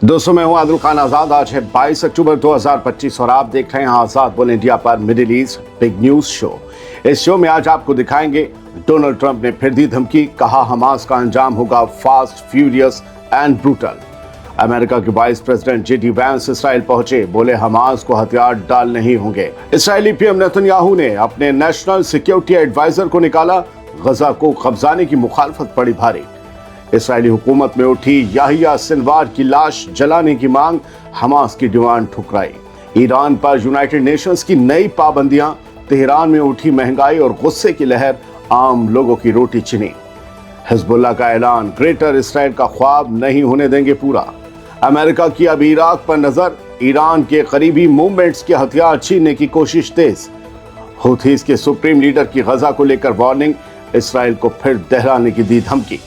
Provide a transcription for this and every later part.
दोस्तों, मैं हूं आदिल खान आजाद। आज है 22 अक्टूबर 2025 और आप देख रहे हैं आजाद बोल इंडिया पर middle east big news show. इस शो में आज आपको दिखाएंगे डोनाल्ड ट्रंप ने फिर दी धमकी, कहा हमास का अंजाम होगा fast, furious and brutal. America के vice president JD Vance Israel पहुंचे, बोले हमास को हथियार डालने ही होंगे। इसराइली पीएम नेतन्याहू ने अपने नेशनल सिक्योरिटी एडवाइजर को निकाला, गजा को कब्जाने की मुखालफत पड़ी भारी। इसराइली हुकूमत में उठी याहिया सिनवार की लाश जलाने की मांग, हमास की डिमांड ठुकराई। ईरान पर यूनाइटेड नेशंस की नई पाबंदियां, तेहरान में उठी महंगाई और गुस्से की लहर, आम लोगों की रोटी छिनी। हिजबुल्लाह का ऐलान, ग्रेटर इसराइल का ख्वाब नहीं होने देंगे पूरा। अमेरिका की अब इराक पर नजर, ईरान के करीबी मूवमेंट्स के हथियार छीनने की कोशिश तेज। हूथीज के सुप्रीम लीडर की गजा को लेकर वार्निंग, इसराइल को फिर दहराने की दी धमकी।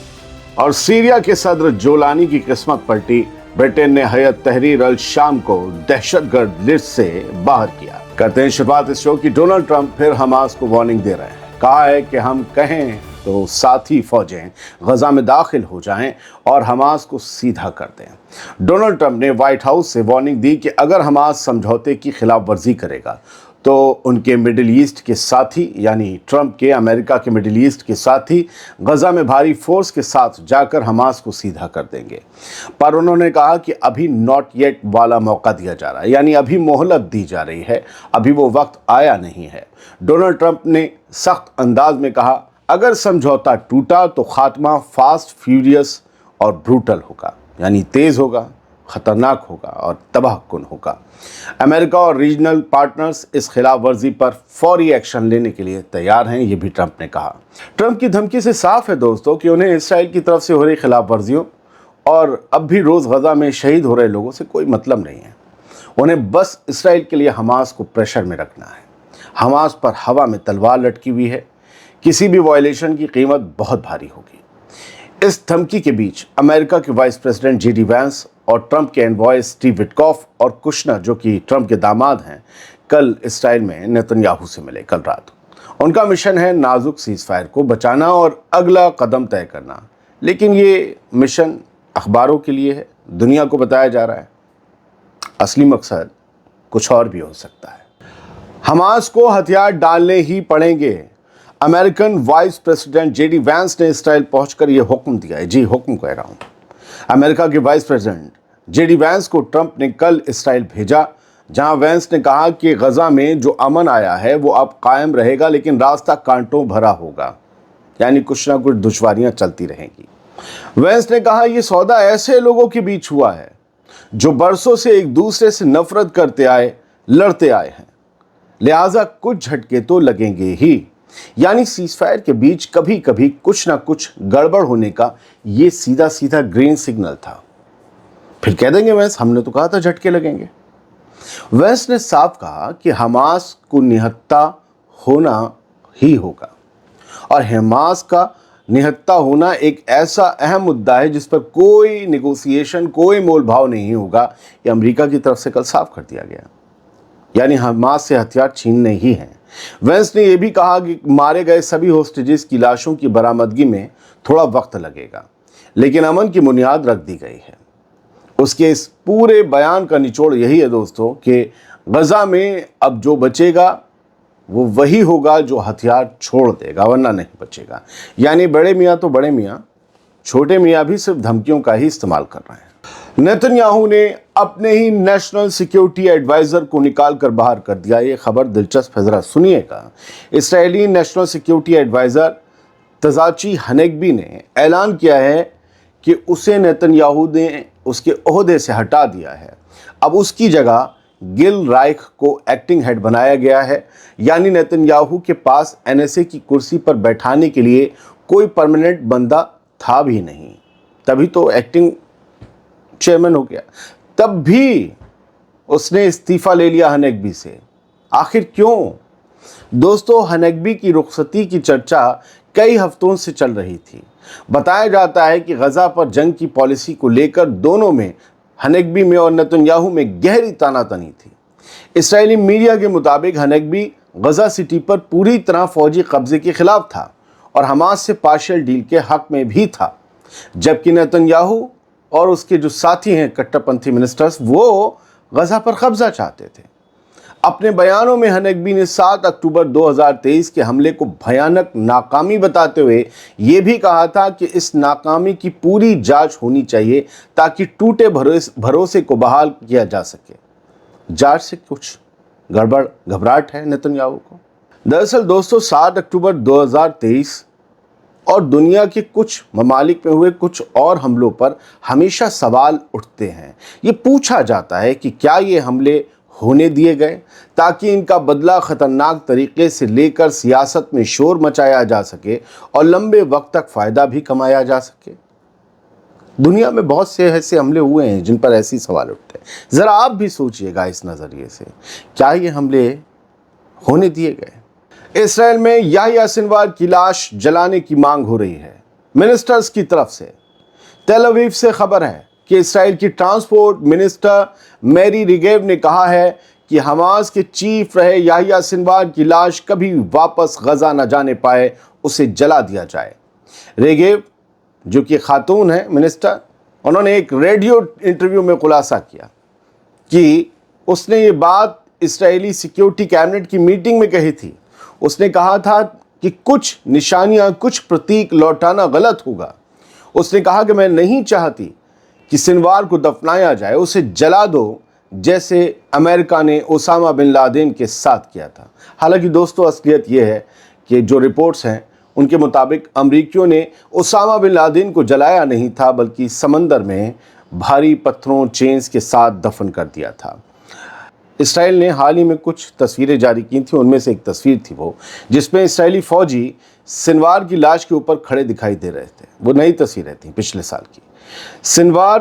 और सीरिया के सदर जोलानी की किस्मत पलटी, ब्रिटेन ने हयत तहरीर अल शाम को दहशतगर्द लिस्ट से बाहर किया। करते हैं शुरुआत इस शो की। डोनाल्ड ट्रंप फिर हमास को वार्निंग दे रहे हैं। कहा है कि हम कहें तो साथी फौजें गजा में दाखिल हो जाएं और हमास को सीधा कर दें। डोनाल्ड ट्रंप ने व्हाइट हाउस से वार्निंग दी कि अगर हमास समझौते की खिलाफ वर्जी करेगा तो उनके मिडिल ईस्ट के साथी, यानी ट्रंप के अमेरिका के मिडिल ईस्ट के साथी, गजा में भारी फोर्स के साथ जाकर हमास को सीधा कर देंगे। पर उन्होंने कहा कि अभी नॉट येट वाला मौका दिया जा रहा है, यानी अभी मोहलत दी जा रही है, अभी वो वक्त आया नहीं है। डोनाल्ड ट्रंप ने सख्त अंदाज में कहा, अगर समझौता टूटा तो खात्मा फास्ट, फ्यूरियस और ब्रूटल होगा, यानी तेज होगा, खतरनाक होगा और तबाहकुन होगा। अमेरिका और रीजनल पार्टनर्स इस खिलाफ वर्जी पर फौरी एक्शन लेने के लिए तैयार हैं, ये भी ट्रंप ने कहा। ट्रंप की धमकी से साफ है दोस्तों कि उन्हें इसराइल की तरफ से हो रही खिलाफ वर्जियों और अब भी रोज गजा में शहीद हो रहे लोगों से कोई मतलब नहीं है। उन्हें बस इसराइल के लिए हमास को प्रेशर में रखना है। हमास पर हवा में तलवार लटकी हुई है, किसी भी वायलेशन की कीमत बहुत भारी होगी। इस धमकी के बीच अमेरिका के वाइस प्रेसिडेंट जेडी वैंस और ट्रंप के एनवॉय स्टीव विटकॉफ और कुशनर, जो कि ट्रंप के दामाद हैं, कल इसराइल में नेतन्याहू से मिले कल रात। उनका मिशन है नाजुक सीज़फायर को बचाना और अगला कदम तय करना। लेकिन ये मिशन अखबारों के लिए है, दुनिया को बताया जा रहा है। असली मकसद कुछ और भी हो सकता है। हमास को हथियार डालने ही पड़ेंगे। American vice president JD vents ने इसराइल पहुंचकर यह हुक्म दिया है। जी, हुक्म कह रहा हूं। अमेरिका के वाइस प्रेसिडेंट जेडी वैंस को ट्रंप ने कल इसराइल भेजा, जहां वैंस ने कहा कि गजा में जो अमन आया है वो अब कायम रहेगा, लेकिन रास्ता कांटों भरा होगा, यानी कुछ ना कुछ दुश्वारियां चलती रहेंगी। वैंस ने कहा यह सौदा ऐसे लोगों के बीच हुआ है जो बरसों से एक दूसरे से नफरत करते आए, लड़ते आए हैं, लिहाजा कुछ झटके तो लगेंगे ही। यानी सीज़फायर के बीच कभी कभी कुछ ना कुछ गड़बड़ होने का ये सीधा सीधा ग्रीन सिग्नल था। फिर कह देंगे वैंस, हमने तो कहा था झटके लगेंगे। वैंस ने साफ कहा कि हमास को निहत्ता होना ही होगा, और हमास का निहत्ता होना एक ऐसा अहम मुद्दा है जिस पर कोई निगोसिएशन, कोई मोल भाव नहीं होगा। ये अमेरिका की तरफ से कल साफ कर दिया गया, यानी हमास से हथियार छीनने ही हैं। वैंस ने यह भी कहा कि मारे गए सभी होस्टेजेस की लाशों की बरामदगी में थोड़ा वक्त लगेगा, लेकिन अमन की बुनियाद रख दी गई है। उसके इस पूरे बयान का निचोड़ यही है दोस्तों कि गजा में अब जो बचेगा वो वही होगा जो हथियार छोड़ देगा, वरना नहीं बचेगा। यानी बड़े मियाँ तो बड़े मियाँ, छोटे मियाँ भी सिर्फ धमकियों का ही इस्तेमाल कर रहे हैं। नेतन्याहू ने अपने ही नेशनल सिक्योरिटी एडवाइजर को निकाल कर बाहर कर दिया। ये खबर दिलचस्प है, जरा सुनिएगा। इसराइली नेशनल सिक्योरिटी एडवाइजर तजाची हनेगबी ने ऐलान किया है कि उसे नेतन्याहू ने उसके ओहदे से हटा दिया है। अब उसकी जगह गिल राइख को एक्टिंग हेड बनाया गया है, यानी नेतन्याहू के पास एनएसए की कुर्सी पर बैठाने के लिए कोई परमानेंट बंदा था भी नहीं, तभी तो एक्टिंग चेयरमैन हो गया। तब भी उसने इस्तीफा ले लिया हनेगबी से। आखिर क्यों? दोस्तों, हनेगबी की रुखसती की चर्चा कई हफ्तों से चल रही थी। बताया जाता है कि गजा पर जंग की पॉलिसी को लेकर दोनों में, हनेगबी में और नेतन्याहू में गहरी तानातनी थी। इसराइली मीडिया के मुताबिक हनेगबी गजा सिटी पर पूरी तरह फौजी कब्जे के खिलाफ था और हमास से पार्शियल डील के हक में भी था, जबकि नेतन्याहू اور اس کے جو ساتھی ہیں کٹر پنتھی منسٹرز، وہ غزہ پر قبضہ چاہتے تھے۔ اپنے بیانوں میں ہنگبی نے 7 اکتوبر 2023 کے حملے کو بھیانک ناکامی بتاتے ہوئے یہ بھی کہا تھا کہ اس ناکامی کی پوری جانچ ہونی چاہیے تاکہ ٹوٹے بھروسے کو بحال کیا جا سکے۔ جانچ سے کچھ گڑبڑ گھبراہٹ ہے نتنیاہو کو۔ دراصل دوستو 7 اکتوبر 2023 اور دنیا کے کچھ ممالک میں ہوئے کچھ اور حملوں پر ہمیشہ سوال اٹھتے ہیں۔ یہ پوچھا جاتا ہے کہ کیا یہ حملے ہونے دیے گئے تاکہ ان کا بدلہ خطرناک طریقے سے لے کر سیاست میں شور مچایا جا سکے اور لمبے وقت تک فائدہ بھی کمایا جا سکے۔ دنیا میں بہت سے ایسے حملے ہوئے ہیں جن پر ایسی سوال اٹھتے ہیں۔ ذرا آپ بھی سوچئے گا اس نظریے سے، کیا یہ حملے ہونے دیے گئے؟ اسرائیل میں یحییٰ سنوار کی لاش جلانے کی مانگ ہو رہی ہے منسٹرز کی طرف سے۔ تیل اویو سے خبر ہے کہ اسرائیل کی ٹرانسپورٹ منسٹر میری ریگیو نے کہا ہے کہ حماس کے چیف رہے یحییٰ سنوار کی لاش کبھی واپس غزہ نہ جانے پائے، اسے جلا دیا جائے۔ ریگیو جو کہ خاتون ہے منسٹر، انہوں نے ایک ریڈیو انٹرویو میں خلاصہ کیا کہ اس نے یہ بات اسرائیلی سیکیورٹی کیبنٹ کی میٹنگ میں کہی تھی۔ اس نے کہا تھا کہ کچھ نشانیاں، کچھ پرتیک لوٹانا غلط ہوگا۔ اس نے کہا کہ میں نہیں چاہتی کہ سنوار کو دفنایا جائے، اسے جلا دو جیسے امریکہ نے اسامہ بن لادن کے ساتھ کیا تھا۔ حالانکہ دوستو اصلیت یہ ہے کہ جو رپورٹس ہیں ان کے مطابق امریکیوں نے اسامہ بن لادن کو جلایا نہیں تھا بلکہ سمندر میں بھاری پتھروں چینز کے ساتھ دفن کر دیا تھا۔ اسرائیل نے حال ہی میں کچھ تصویریں جاری کی تھیں، ان میں سے ایک تصویر تھی وہ جس میں اسرائیلی فوجی سنوار کی لاش کے اوپر کھڑے دکھائی دے رہے تھے۔ وہ نئی تصویریں تھیں پچھلے سال کی۔ سنوار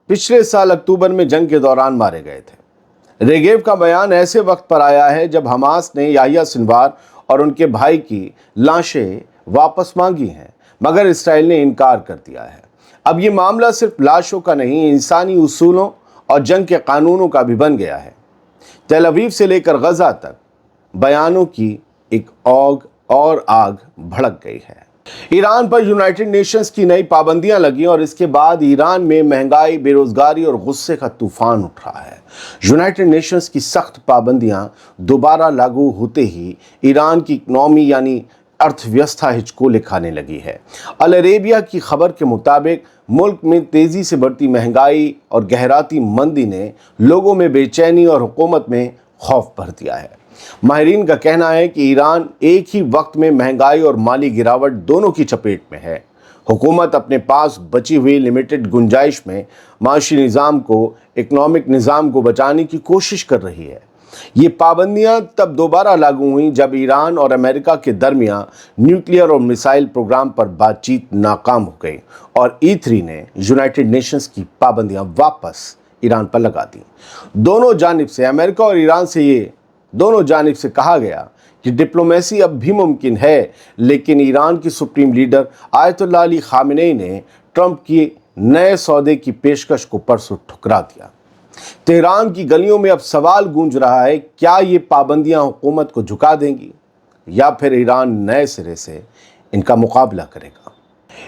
پچھلے سال اکتوبر میں جنگ کے دوران مارے گئے تھے۔ ریگیو کا بیان ایسے وقت پر آیا ہے جب حماس نے یحییٰ سنوار اور ان کے بھائی کی لاشیں واپس مانگی ہیں، مگر اسرائیل نے انکار کر دیا ہے۔ اب یہ معاملہ صرف لاشوں کا نہیں، انسانی اصولوں اور جنگ کے قانونوں کا بھی بن گیا ہے۔ تیل اویو سے لے کر غزہ تک بیانوں کی ایک آگ بھڑک گئی ہے۔ ایران پر یونائٹڈ نیشنز کی نئی پابندیاں لگیں اور اس کے بعد ایران میں مہنگائی، بے روزگاری اور غصے کا طوفان اٹھ رہا ہے۔ یونائٹڈ نیشنز کی سخت پابندیاں دوبارہ لاگو ہوتے ہی ایران کی اکنامی یعنی ارتھ ویوستھا ہچکولے کھانے لگی ہے۔ العربیہ کی خبر کے مطابق ملک میں تیزی سے بڑھتی مہنگائی اور گہراتی مندی نے لوگوں میں بے چینی اور حکومت میں خوف بھر دیا ہے۔ ماہرین کا کہنا ہے کہ ایران ایک ہی وقت میں مہنگائی اور مالی گراوٹ دونوں کی چپیٹ میں ہے۔ حکومت اپنے پاس بچی ہوئی لمیٹڈ گنجائش میں معاشی نظام کو، اکنامک نظام کو بچانے کی کوشش کر رہی ہے۔ یہ پابندیاں تب دوبارہ لاگو ہوئیں جب ایران اور امریکہ کے درمیان نیوکلیئر اور میسائل پروگرام پر بات چیت ناکام ہو گئی اور E3 نے یونائٹڈ نیشنز کی پابندیاں واپس ایران پر لگا دیں۔ دونوں جانب سے، امریکہ اور ایران سے دونوں جانب سے کہا گیا کہ ڈپلومیسی اب بھی ممکن ہے، لیکن ایران کی سپریم لیڈر آیت اللہ علی خامنئی نے ٹرمپ کی نئے سودے کی پیشکش کو پرسوں ٹھکرا دیا۔ تہران کی گلیوں میں اب سوال گونج رہا ہے، کیا یہ پابندیاں حکومت کو جھکا دیں گی یا پھر ایران نئے سرے سے ان کا مقابلہ کرے گا؟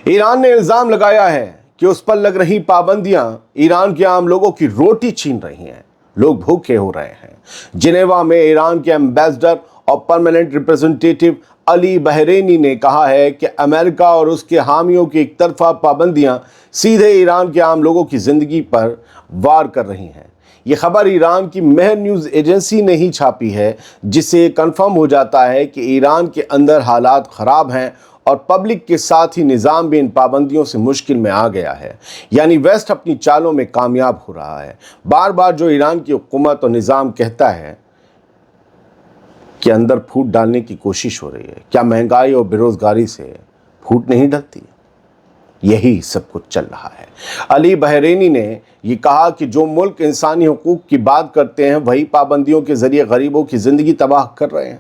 ایران نے الزام لگایا ہے کہ اس پر لگ رہی پابندیاں ایران کے عام لوگوں کی روٹی چھین رہی ہیں۔ لوگ بھوکے ہو رہے ہیں۔ جنیوا میں ایران کے ایمبیسڈر اور پرماننٹ ریپریزنٹیٹو علی بحرینی نے کہا ہے کہ امریکہ اور اس کے حامیوں کی ایک طرفہ پابندیاں سیدھے ایران کے عام لوگوں کی زندگی پر وار کر رہی ہیں۔ یہ خبر ایران کی مہر نیوز ایجنسی نے ہی چھاپی ہے، جس سے کنفرم ہو جاتا ہے کہ ایران کے اندر حالات خراب ہیں اور پبلک کے ساتھ ہی نظام بھی ان پابندیوں سے مشکل میں آ گیا ہے۔ یعنی ویسٹ اپنی چالوں میں کامیاب ہو رہا ہے۔ بار بار جو ایران کی حکومت اور نظام کہتا ہے کہ اندر پھوٹ ڈالنے کی کوشش ہو رہی ہے، کیا مہنگائی اور بے روزگاری سے پھوٹ نہیں ڈلتی؟ یہی سب کچھ چل رہا ہے۔ علی بحرینی نے یہ کہا کہ جو ملک انسانی حقوق کی بات کرتے ہیں وہی پابندیوں کے ذریعے غریبوں کی زندگی تباہ کر رہے ہیں۔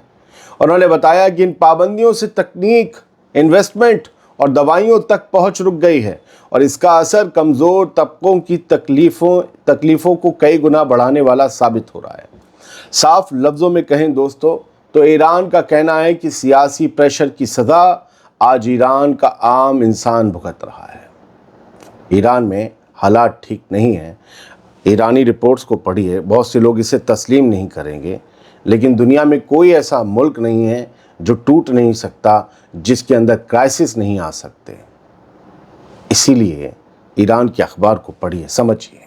انہوں نے بتایا کہ ان پابندیوں سے تکنیک، انویسٹمنٹ اور دوائیوں تک پہنچ رک گئی ہے اور اس کا اثر کمزور طبقوں کی تکلیفوں کو کئی گنا بڑھانے والا ثابت ہو رہا ہے۔ صاف لفظوں میں کہیں دوستو تو ایران کا کہنا ہے کہ سیاسی پریشر کی سزا آج ایران کا عام انسان بھگت رہا ہے۔ ایران میں हालात ठीक नहीं हैं। ईरानी रिपोर्ट्स को पढ़िए, बहुत से लोग इसे तस्लीम नहीं करेंगे, लेकिन दुनिया में कोई ऐसा मुल्क नहीं है जो टूट नहीं सकता, जिसके अंदर क्राइसिस नहीं आ सकते। इसीलिए ईरान के अखबार को पढ़िए, समझिए।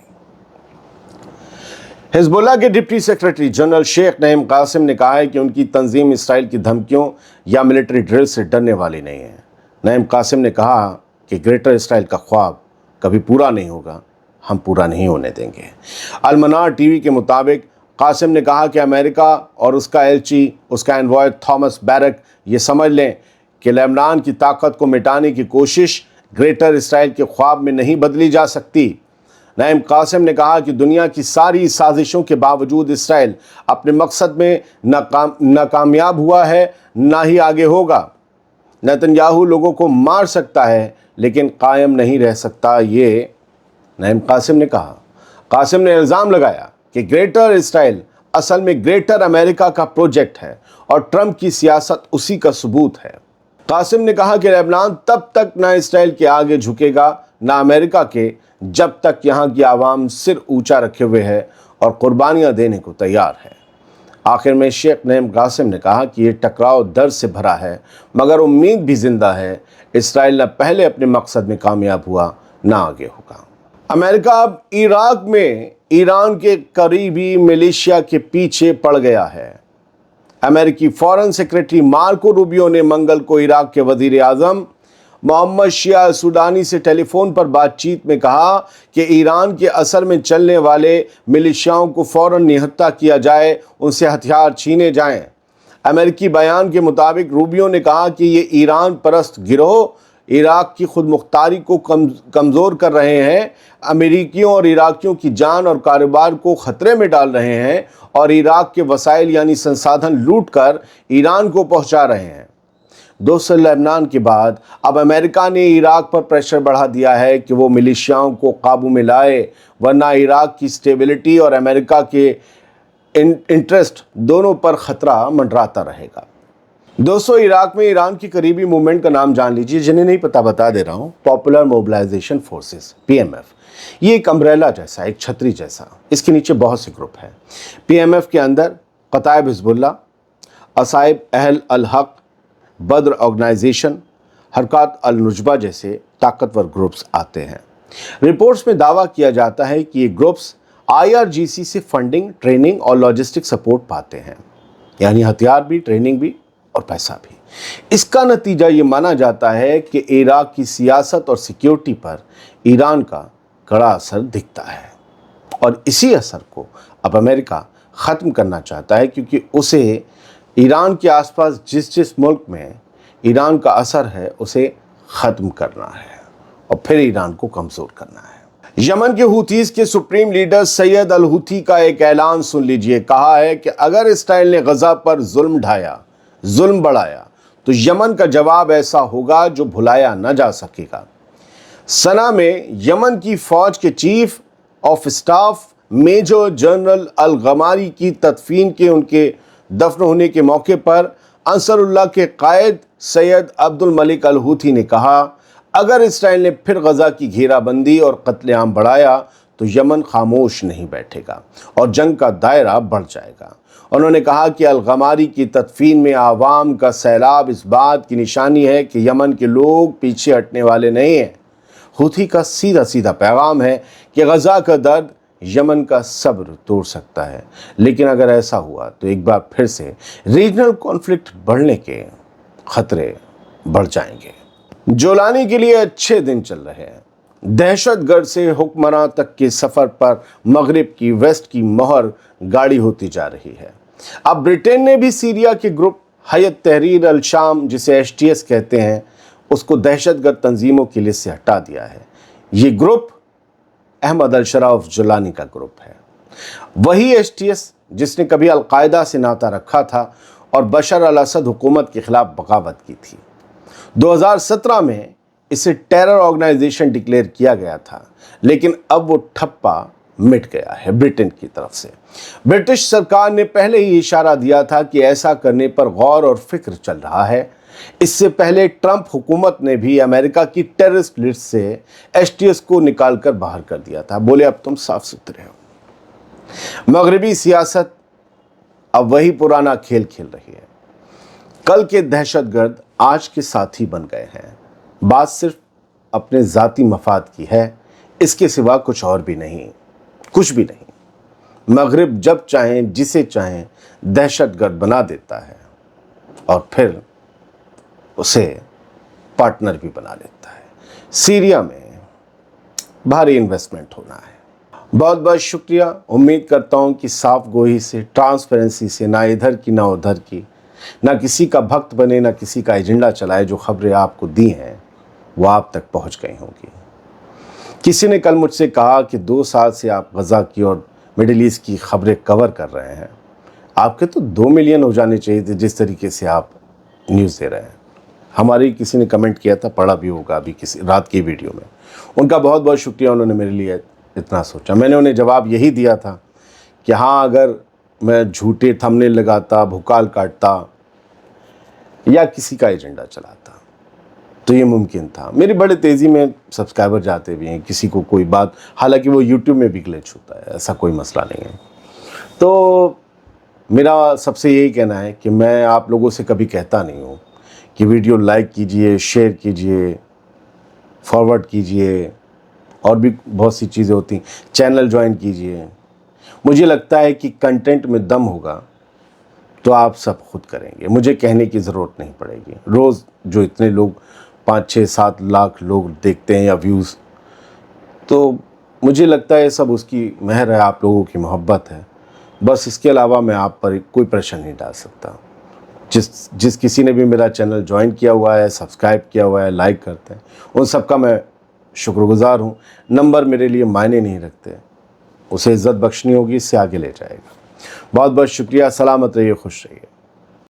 हिजबुल्लाह के deputy secretary general Sheikh Naim Qassem ने कहा है कि उनकी तंजीम इसराइल की धमकियों या मिलिट्री ड्रिल से डरने वाली नहीं है। नईम कासिम ने कहा कि ग्रेटर इसराइल का ख्वाब कभी पूरा नहीं होगा, हम पूरा नहीं होने देंगे। अलमनार टीवी के मुताबिक कासिम ने कहा कि अमेरिका और उसका एलची, उसका एनवॉय थॉमस बैरक ये समझ लें कि लेबनान की ताकत को मिटाने की कोशिश ग्रेटर इसराइल के ख्वाब में नहीं बदली जा सकती। नईम कासिम ने कहा कि दुनिया की सारी साजिशों के बावजूद इसराइल अपने मकसद में नाकामयाब हुआ है, ना ही आगे होगा। नेतन्याहू लोगों को मार सकता है लेकिन कायम नहीं रह सकता, ये नईम कासिम ने कहा। कासिम ने इल्ज़ाम लगाया कि ग्रेटर इसराइल असल में ग्रेटर अमेरिका का प्रोजेक्ट है और ट्रंप की सियासत उसी का सबूत है। कासिम ने कहा कि लेबनान तब तक ना इसराइल के आगे झुकेगा ना अमेरिका के, जब तक यहाँ की आवाम सिर ऊंचा रखे हुए है और कुर्बानियाँ देने को तैयार है। आखिर में शेख नईम कासिम ने कहा कि ये टकराव दर्द से भरा है, मगर उम्मीद भी जिंदा है। इसराइल न पहले अपने मकसद में कामयाब हुआ, ना आगे होगा। अमेरिका अब इराक में ईरान के करीबी मिलिशिया के पीछे पड़ गया है। अमेरिकी फॉरेन सेक्रेटरी मार्को रूबियो ने मंगल को इराक के वजीर आज़म मोहम्मद शिया सुडानी से टेलीफोन पर बातचीत में कहा कि ईरान के असर में चलने वाले मिलिशियाओं को फौरन निहत्था किया जाए, उनसे हथियार छीने जाएं। अमेरिकी बयान के मुताबिक रूबियो ने कहा कि ये ईरान परस्त गिरोह इराक की खुद मुख्तारी को कमज़ोर कर रहे हैं, अमेरिकियों और इराकियों की जान और कारोबार को ख़तरे में डाल रहे हैं और इराक के वसाइल यानी संसाधन लूट कर ईरान को पहुंचा रहे हैं। दोस्तों, लेबनान के बाद अब अमेरिका ने इराक पर प्रेशर बढ़ा दिया है कि वो मिलिशियाओं को काबू में लाए, वरना इराक की स्टेबिलिटी और अमेरिका के इंटरेस्ट दोनों पर ख़तरा मंडराता रहेगा। दोस्तों, इराक में ईरान की करीबी मूवमेंट का नाम जान लीजिए। जिन्हें नहीं पता बता दे रहा हूँ, पॉपुलर मोबिलाइजेशन फोर्सेस, PMF। ये एक अम्ब्रेला जैसा, एक छतरी जैसा, इसके नीचे बहुत से ग्रुप हैं। PMF के अंदर कताइब हिजबुल्लाह, असाइब अहल अल हक, बद्र ऑर्गेनाइजेशन, हरकत अल नुजबा जैसे ताकतवर ग्रुप्स आते हैं। रिपोर्ट्स में दावा किया जाता है कि ये ग्रुप्स IRGC से फंडिंग, ट्रेनिंग और लॉजिस्टिक सपोर्ट पाते हैं, यानी हथियार भी, ट्रेनिंग भी और पैसा भी। इसका नतीजा ये माना जाता है कि इराक की सियासत और सिक्योरिटी पर ईरान का कड़ा असर दिखता है और इसी असर को अब अमेरिका ख़त्म करना चाहता है, क्योंकि उसे ईरान के आसपास जिस मुल्क में ईरान का असर है उसे ख़त्म करना है और फिर ईरान को कमज़ोर करना है। यमन के हुतीज़ के सुप्रीम लीडर सैयद अल हुती का एक ऐलान सुन लीजिए। कहा है कि अगर इसराइल ने गज़ा पर जुल्म बढ़ाया तो यमन का जवाब ऐसा होगा जो भुलाया न जा सकेगा। सना में यमन की फ़ौज के chief of staff major general al Ghamari की तदफीन के उनके दफन होने के मौके पर अंसरुल्लाह के कायद सैयद अब्दुल मलिक अल हुती ने कहा, अगर इसराइल ने फिर गज़ा की घेराबंदी और कत्लेआम बढ़ाया तो यमन खामोश नहीं बैठेगा और जंग का दायरा बढ़ जाएगा। उन्होंने कहा कि अल गमारी की तदफीन में आवाम का सैलाब इस बात की निशानी है कि यमन के लोग पीछे हटने वाले नहीं हैं। हुती का सीधा पैगाम है कि गज़ा का दर्द यमन का सब्र तोड़ सकता है, लेकिन अगर ऐसा हुआ तो एक बार फिर से रीजनल कॉन्फ्लिक्ट बढ़ने के खतरे बढ़ जाएंगे। जोलानी के लिए अच्छे दिन चल रहे हैं। दहशतगर्द से हुक्मरान तक के सफ़र पर मगरिब की वेस्ट की मोहर गाड़ी होती जा रही है। अब ब्रिटेन ने भी सीरिया के ग्रुप हयत तहरीर अल शाम, जिसे HTS कहते हैं, उसको दहशतगर्द तंजीमों की लिस्ट से हटा दिया है। ये ग्रुप अहमद अल शराफ जोलानी का ग्रुप है, वही HTS जिसने कभी अलकायदा से नाता रखा था और बशर अल असद हुकूमत के खिलाफ बगावत की थी। 2017 में इसे टेरर ऑर्गेनाइजेशन डिक्लेयर किया गया था, लेकिन अब वो ठप्पा मिट गया है ब्रिटेन की तरफ से। ब्रिटिश सरकार ने पहले ही इशारा दिया था कि ऐसा करने पर गौर और फिक्र चल रहा है, اس سے پہلے ٹرمپ حکومت نے بھی امریکہ کی ٹیررسٹ لسٹ سے STS کو نکال کر باہر کر دیا تھا. بولے اب تم صاف ستھرے ہو. مغربی سیاست اب وہی پرانا کھیل کھیل رہی ہے. کل کے دہشت گرد آج کے ساتھی بن گئے ہیں. بات صرف اپنے ذاتی مفاد کی ہے, اس کے سوا کچھ اور بھی نہیں, کچھ بھی نہیں. مغرب جب چاہیں جسے چاہیں دہشت گرد بنا دیتا ہے اور پھر اسے پارٹنر بھی بنا لیتا ہے. سیریا میں بھاری انویسٹمنٹ ہونا ہے. بہت بہت شکریہ. امید کرتا ہوں کہ صاف گوئی سے, ٹرانسپیرنسی سے, نہ ادھر کی نہ ادھر کی, نہ کسی کا بھکت بنے نہ کسی کا ایجنڈا چلائے, جو خبریں آپ کو دی ہیں وہ آپ تک پہنچ گئی ہوں گی. کسی نے کل مجھ سے کہا کہ 2 سال سے آپ غزہ کی اور مڈل ایسٹ کی خبریں کور کر رہے ہیں, آپ کے تو 2 ملین ہو جانے چاہیے تھے جس طریقے سے آپ نیوز دے رہے ہیں. ہماری کسی نے کمنٹ کیا تھا, پڑھا بھی ہوگا ابھی کسی رات کی ویڈیو میں. ان کا بہت بہت شکریہ, انہوں نے میرے لیے اتنا سوچا. میں نے انہیں جواب یہی دیا تھا کہ ہاں, اگر میں جھوٹے تھمبنیل لگاتا, بھوکال کاٹتا یا کسی کا ایجنڈا چلاتا تو یہ ممکن تھا. میری بڑے تیزی میں سبسکرائبر جاتے بھی ہیں, کسی کو کوئی بات, حالانکہ وہ یوٹیوب میں بھی گلچ ہوتا ہے, ایسا کوئی مسئلہ نہیں ہے. تو میرا سب سے یہی کہنا ہے کہ میں آپ لوگوں سے کبھی کہتا نہیں ہوں کہ ویڈیو لائک کیجئے, شیئر کیجئے, فارورڈ کیجئے, اور بھی بہت سی چیزیں ہوتی ہیں, چینل جوائن کیجئے. مجھے لگتا ہے کہ کنٹینٹ میں دم ہوگا تو آپ سب خود کریں گے, مجھے کہنے کی ضرورت نہیں پڑے گی. روز جو اتنے لوگ 5-6-7 لاکھ لوگ دیکھتے ہیں یا ویوز, تو مجھے لگتا ہے سب اس کی مہر ہے, آپ لوگوں کی محبت ہے. بس اس کے علاوہ میں آپ پر کوئی پریشر نہیں ڈال سکتا. جس کسی نے بھی میرا چینل جوائن کیا ہوا ہے, سبسکرائب کیا ہوا ہے, لائک کرتے ہیں, ان سب کا میں شکر گزار ہوں. نمبر میرے لیے معنی نہیں رکھتے, اسے عزت بخشنی ہوگی, اس سے آگے لے جائے گا. بہت بہت شکریہ. سلامت رہیے, خوش رہیے.